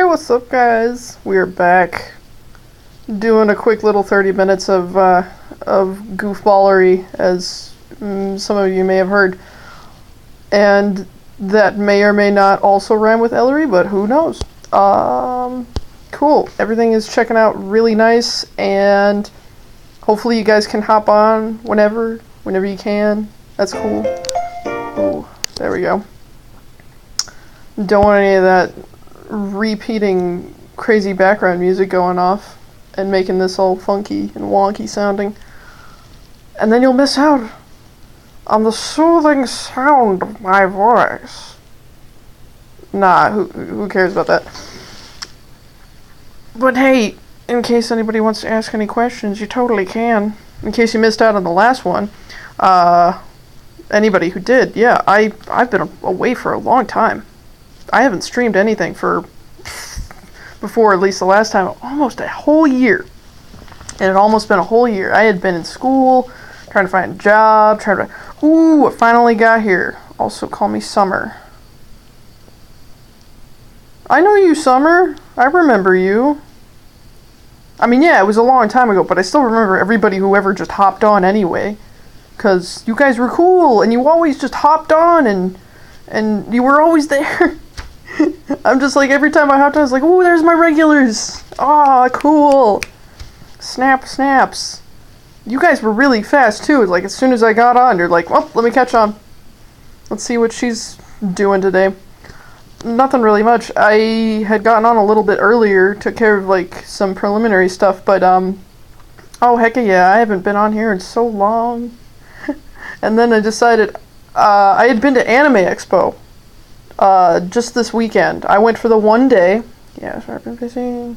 what's up, guys? We're back doing a quick little 30 minutes of goofballery, as some of you may have heard. And that may or may not also rhyme with Ellery, but who knows? Cool. Everything is checking out really nice, and hopefully you guys can hop on whenever you can. That's cool. Ooh, there we go. Don't want any of that repeating crazy background music going off and making this all funky and wonky sounding. And then you'll miss out on the soothing sound of my voice. Nah, who cares about that? But hey, in case anybody wants to ask any questions, you totally can. In case you missed out on the last one, anybody who did, yeah, I've been away for a long time. I haven't streamed anything before, at least the last time, almost a whole year. And it had almost been a whole year. I had been in school, trying to find a job, ooh, I finally got here. Also call me Summer. I know you, Summer. I remember you. I mean, yeah, it was a long time ago, but I still remember everybody who ever just hopped on anyway. Because you guys were cool, and you always just hopped on, and you were always there. I'm just like, every time I hopped on, I was like, oh, there's my regulars. Ah, cool. Snaps. You guys were really fast, too. Like, as soon as I got on, you're like, well, let me catch on. Let's see what she's doing today. Nothing really much. I had gotten on a little bit earlier, took care of, like, some preliminary stuff, but, oh, heck yeah, I haven't been on here in so long. And then I decided, I had been to Anime Expo. Just this weekend. I went for the one day. Yeah, sorry, I've been busy.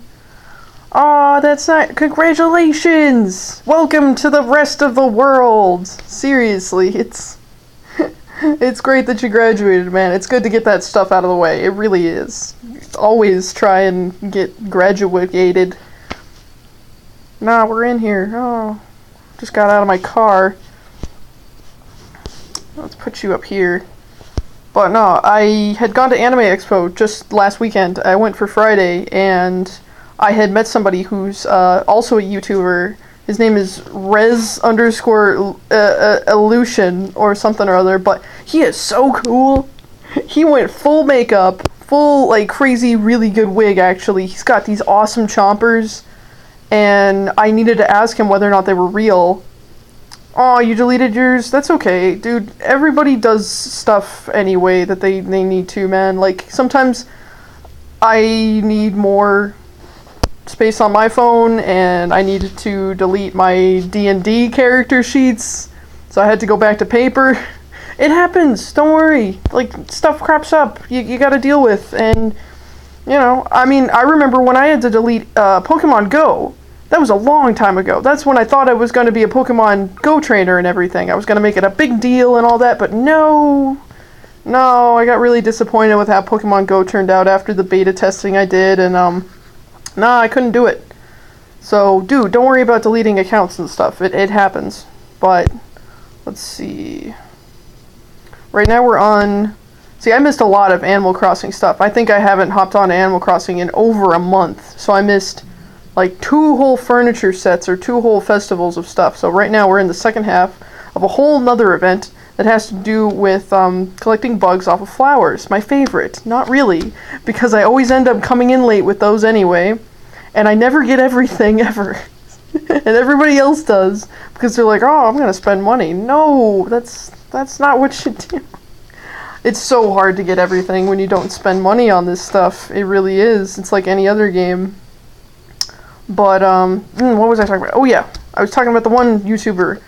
Aw, that's not. Congratulations! Welcome to the rest of the world! Seriously, it's great that you graduated, man. It's good to get that stuff out of the way. It really is. Always try and get graduated. Nah, we're in here. Oh, just got out of my car. Let's put you up here. But no, I had gone to Anime Expo just last weekend. I went for Friday, and I had met somebody who's also a YouTuber. His name is Rez_Illusion or something or other, but he is so cool. He went full makeup, full, like, crazy, really good wig, actually. He's got these awesome chompers, and I needed to ask him whether or not they were real. Oh, you deleted yours? That's okay, dude. Everybody does stuff anyway that they need to, man. Like, sometimes I need more space on my phone, and I needed to delete my D&D character sheets, so I had to go back to paper. It happens, don't worry. Like, stuff crops up, you gotta deal with, and, you know, I mean, I remember when I had to delete Pokemon Go. That was a long time ago. That's when I thought I was going to be a Pokemon Go trainer and everything. I was going to make it a big deal and all that, but no, I got really disappointed with how Pokemon Go turned out after the beta testing I did, and, nah, I couldn't do it. So, dude, don't worry about deleting accounts and stuff. It happens. But, let's see. Right now we're on... See, I missed a lot of Animal Crossing stuff. I think I haven't hopped on Animal Crossing in over a month, so I missed like 2 whole furniture sets or 2 whole festivals of stuff. So right now we're in the second half of a whole nother event that has to do with collecting bugs off of flowers. My favorite. Not really, because I always end up coming in late with those anyway, and I never get everything ever. And everybody else does, because they're like, oh, I'm gonna spend money. No, that's not what you do. It's so hard to get everything when you don't spend money on this stuff. It really is. It's like any other game. But, what was I talking about? Oh, yeah. I was talking about the one YouTuber,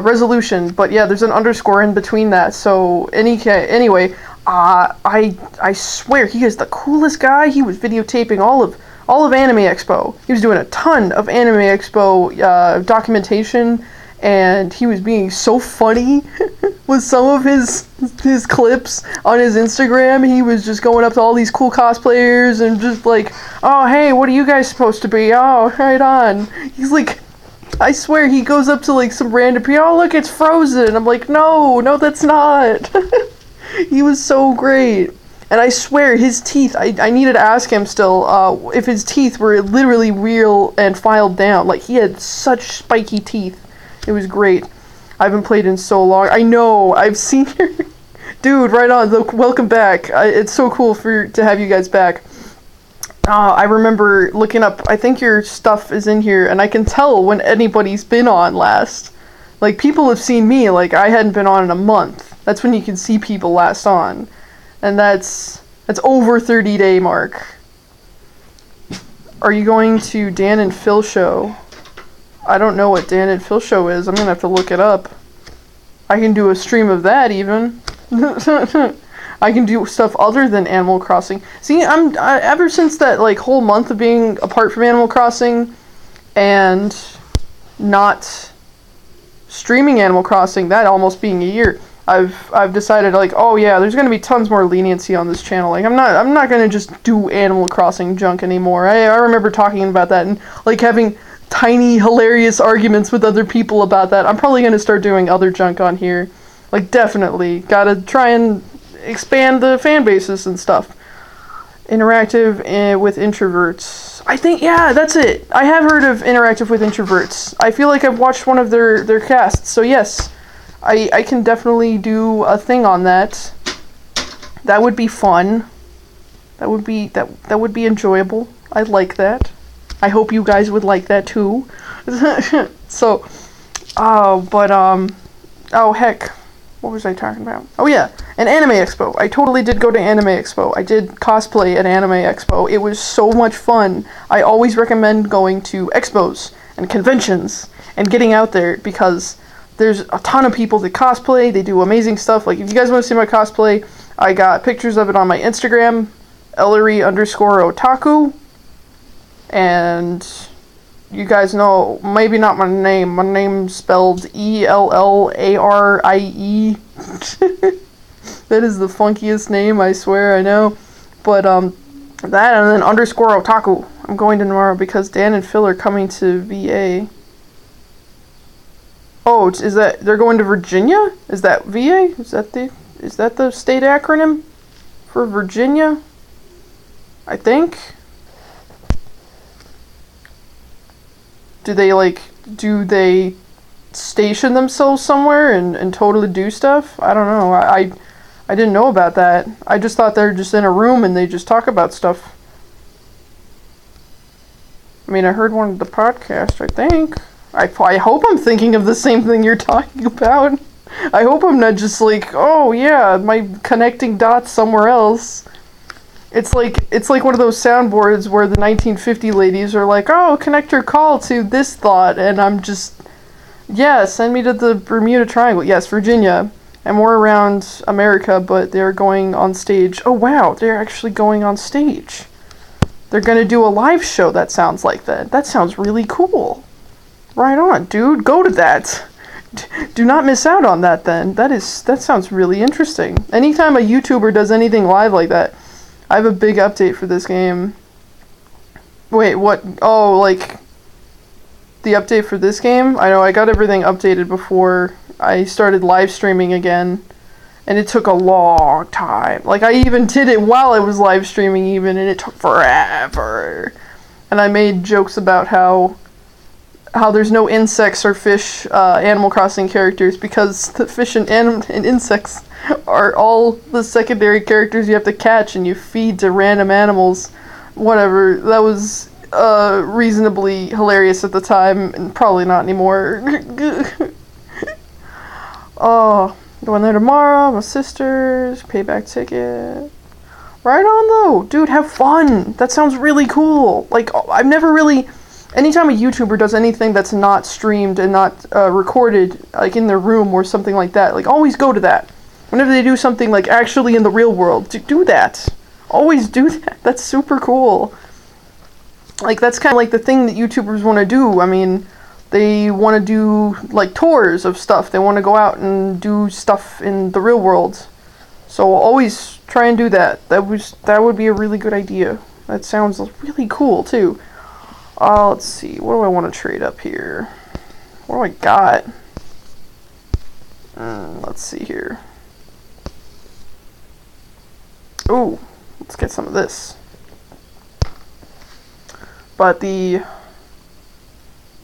Resolution. But, yeah, there's an underscore in between that. So, anyway, I swear, he is the coolest guy. He was videotaping all of Anime Expo. He was doing a ton of Anime Expo, documentation. And he was being so funny with some of his clips on his Instagram. He was just going up to all these cool cosplayers and just like, oh, hey, what are you guys supposed to be? Oh, right on. He's like, I swear, he goes up to like some random people, oh, look, it's Frozen. I'm like, no, that's not. He was so great. And I swear, his teeth, I needed to ask him still, if his teeth were literally real and filed down. Like, he had such spiky teeth. It was great. I haven't played in so long. I know, I've seen your... Dude, right on. Welcome back. It's so cool to have you guys back. I remember looking up, I think your stuff is in here, and I can tell when anybody's been on last. Like, people have seen me, like, I hadn't been on in a month. That's when you can see people last on. And that's over 30-day mark. Are you going to Dan and Phil show? I don't know what Dan and Phil show is. I'm gonna have to look it up. I can do a stream of that, even. I can do stuff other than Animal Crossing. See, ever since that like whole month of being apart from Animal Crossing and not streaming Animal Crossing, that almost being a year, I've decided like, oh yeah, there's gonna be tons more leniency on this channel. Like I'm not gonna just do Animal Crossing junk anymore. I remember talking about that and like having tiny hilarious arguments with other people about that. I'm probably gonna start doing other junk on here. Like definitely gotta try and expand the fan bases and stuff. Interactive with introverts. I think, yeah, that's it. I have heard of Interactive with Introverts. I feel like I've watched one of their casts, so yes, I can definitely do a thing on that. That would be fun. That would be enjoyable. I'd like that. I hope you guys would like that too. So, oh heck. What was I talking about? Oh yeah, an Anime Expo. I totally did go to Anime Expo. I did cosplay at Anime Expo. It was so much fun. I always recommend going to expos and conventions and getting out there because there's a ton of people that cosplay. They do amazing stuff. Like if you guys want to see my cosplay, I got pictures of it on my Instagram, Ellery_otaku. And you guys know, maybe not my name. My name's spelled Ellarie. That is the funkiest name, I swear, I know. But, that and then _otaku. I'm going to tomorrow because Dan and Phil are coming to VA. Oh, is that, they're going to Virginia? Is that VA? Is that the state acronym for Virginia? I think. Do they station themselves somewhere and totally do stuff? I don't know. I didn't know about that. I just thought they're just in a room and they just talk about stuff. I mean, I heard one of the podcasts, I think. I hope I'm thinking of the same thing you're talking about. I hope I'm not just like, oh yeah, my connecting dots somewhere else. It's like one of those soundboards where the 1950 ladies are like, oh, connect your call to this thought, and I'm just, yeah, send me to the Bermuda Triangle. Yes, Virginia. And we're around America, but they're going on stage. Oh wow, they're actually going on stage. They're gonna do a live show that sounds like that. That sounds really cool. Right on, dude. Go to that. Do not miss out on that then. That sounds really interesting. Anytime a YouTuber does anything live like that, I have a big update for this game. Wait, what? Oh, like, the update for this game? I know, I got everything updated before I started live streaming again. And it took a long time. Like, I even did it while I was live streaming even, and it took forever. And I made jokes about how there's no insects or fish Animal Crossing characters because the fish and insects are all the secondary characters you have to catch and you feed to random animals. Whatever. That was reasonably hilarious at the time and probably not anymore. Oh, going there tomorrow, my sisters, payback ticket. Right on though. Dude, have fun. That sounds really cool. Like, I've never really... Anytime a YouTuber does anything that's not streamed and not recorded, like in their room or something like that, like always go to that. Whenever they do something like actually in the real world, do that. Always do that. That's super cool. Like that's kind of like the thing that YouTubers want to do. I mean, they want to do like tours of stuff. They want to go out and do stuff in the real world. So always try and do that. That would be a really good idea. That sounds really cool too. Let's see. What do I want to trade up here? What do I got? Let's see here. Ooh. let's get some of this. But the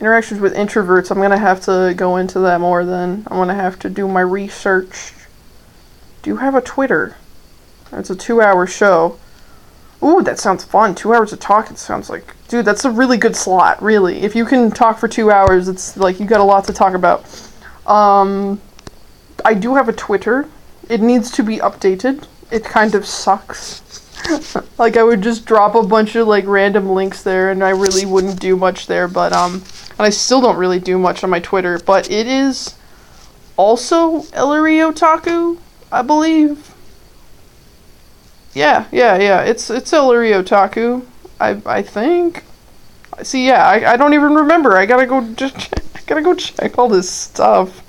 interactions with introverts, I'm going to have to go into that more then. I'm going to have to do my research. Do you have a Twitter? It's a 2-hour show. Ooh, that sounds fun. 2 hours of talking sounds like... Dude, that's a really good slot, really. If you can talk for 2 hours, it's like you got a lot to talk about. I do have a Twitter. It needs to be updated. It kind of sucks. Like, I would just drop a bunch of, like, random links there, and I really wouldn't do much there, but, and I still don't really do much on my Twitter, but it is also Ellery Otaku, I believe. Yeah, it's Ellery Otaku, I think. See, yeah, I don't even remember. I gotta go check all this stuff.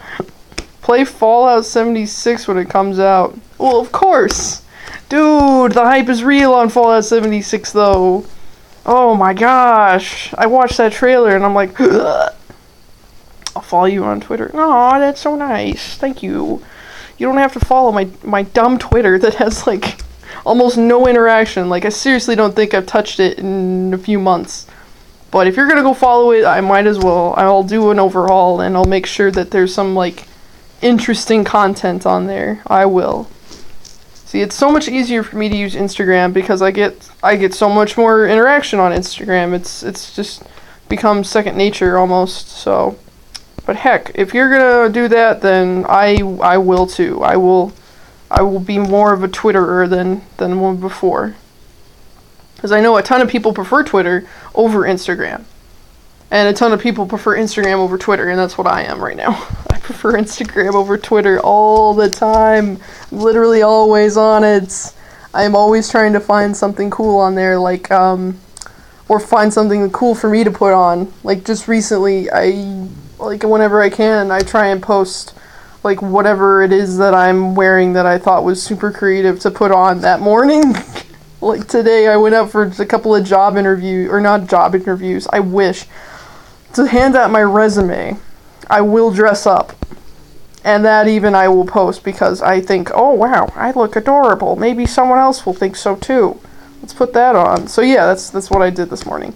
Play Fallout 76 when it comes out. Well, of course. Dude, the hype is real on Fallout 76, though. Oh my gosh. I watched that trailer and I'm like, ugh. I'll follow you on Twitter. Aw, that's so nice. Thank you. You don't have to follow my dumb Twitter that has, like, almost no interaction. Like, I seriously don't think I've touched it in a few months. But if you're gonna go follow it, I might as well. I'll do an overhaul and I'll make sure that there's some, like, interesting content on there. I will. See, it's so much easier for me to use Instagram because I get so much more interaction on Instagram. It's just become second nature almost. So, but heck, if you're gonna do that, then I will too. I will be more of a Twitterer than one before. Because I know a ton of people prefer Twitter over Instagram. And a ton of people prefer Instagram over Twitter, and that's what I am right now. I prefer Instagram over Twitter all the time. Literally always on it. I'm always trying to find something cool on there, like, or find something cool for me to put on. Like, just recently, whenever I can, I try and post, like, whatever it is that I'm wearing that I thought was super creative to put on that morning. Like, today I went out for a couple of job interviews, or not job interviews, I wish, to hand out my resume. I will dress up. And that even I will post because I think, oh wow, I look adorable. Maybe someone else will think so too. Let's put that on. So yeah, that's what I did this morning.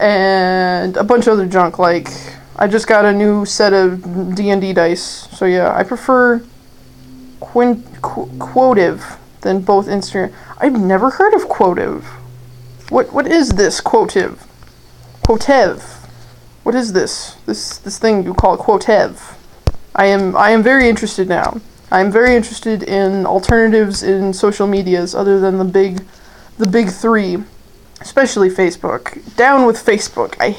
And a bunch of other junk, like, I just got a new set of D&D dice. So yeah, I prefer Quotive than both Instagram. I've never heard of Quotive. What is this Quotive? Quotev. What is this? This thing you call Quotev? I am very interested now. I am very interested in alternatives in social medias other than the big three, especially Facebook. Down with Facebook. I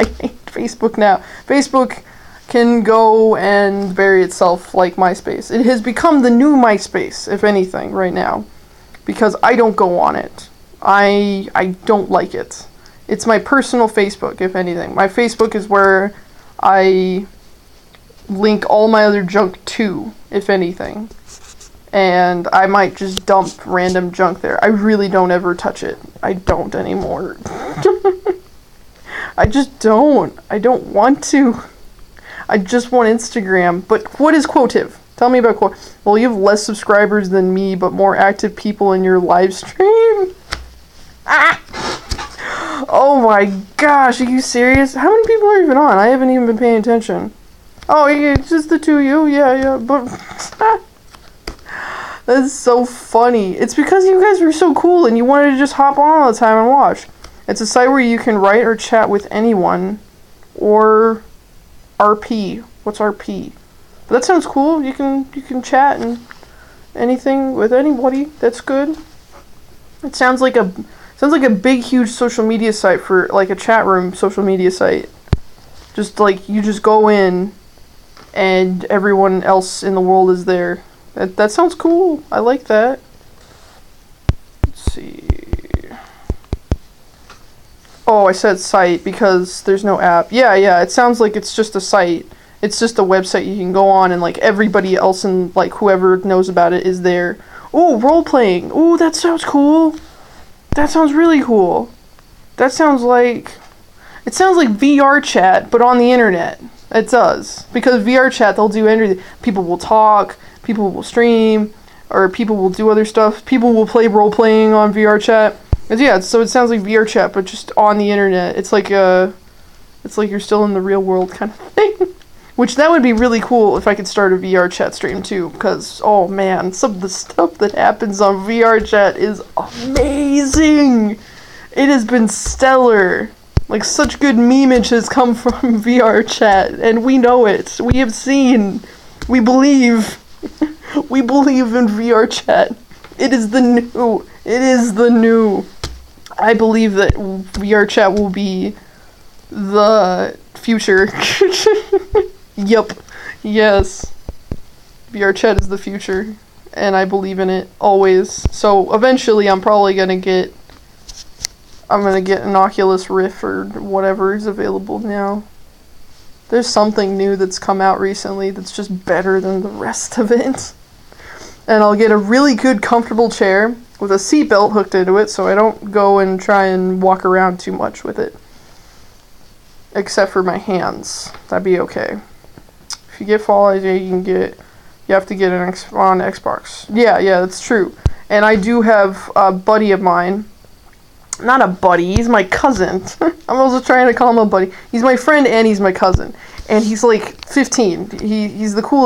hate Facebook now. Facebook can go and bury itself like MySpace. It has become the new MySpace, if anything, right now, because I don't go on it. I don't like it. It's my personal Facebook, if anything. My Facebook is where I link all my other junk to, if anything. And I might just dump random junk there. I really don't ever touch it. I don't anymore. I just don't. I don't want to. I just want Instagram. But what is Quotive? Tell me about Quotive. Well, you have less subscribers than me, but more active people in your live stream. Ah! Oh my gosh, are you serious? How many people are even on? I haven't even been paying attention. Oh, yeah, it's just the two of you? Yeah, but... That's so funny. It's because you guys were so cool and you wanted to just hop on all the time and watch. It's a site where you can write or chat with anyone. Or... RP. What's RP? But that sounds cool. You can chat and anything with anybody. That's good. It sounds like a big, huge social media site for, like, a chat room social media site. Just, like, you just go in, and everyone else in the world is there. That sounds cool. I like that. Let's see. Oh, I said site because there's no app. Yeah, it sounds like it's just a site. It's just a website you can go on, and, like, everybody else and, like, whoever knows about it is there. Ooh, role-playing. Ooh, that sounds cool. That sounds really cool. That sounds like... It sounds like VR chat, but on the internet. It does. Because VR chat, they'll do anything. People will talk. People will stream. or people will do other stuff. People will play role playing on VR chat. And yeah, so it sounds like VR chat, but just on the internet. It's like you're still in the real world kind of thing. Which that would be really cool if I could start a VR chat stream too, because oh man, some of the stuff that happens on VR chat is amazing. It has been stellar. Like, such good memeage has come from VR chat, and we know it. We have seen. We believe. We believe in VR chat. It is the new. It is the new. I believe that VR chat will be the future. Yup. Yes. VR chat is the future, and I believe in it always. So eventually I'm gonna get an Oculus Rift or whatever is available now. There's something new that's come out recently that's just better than the rest of it. And I'll get a really good comfortable chair with a seatbelt hooked into it so I don't go and try and walk around too much with it. Except for my hands. That'd be okay. If you get Fall Guys, you have to get on Xbox. Yeah, that's true. And I do have a buddy of mine. Not a buddy, he's my cousin. I'm also trying to call him a buddy. He's my friend and he's my cousin. And he's like 15. He's the coolest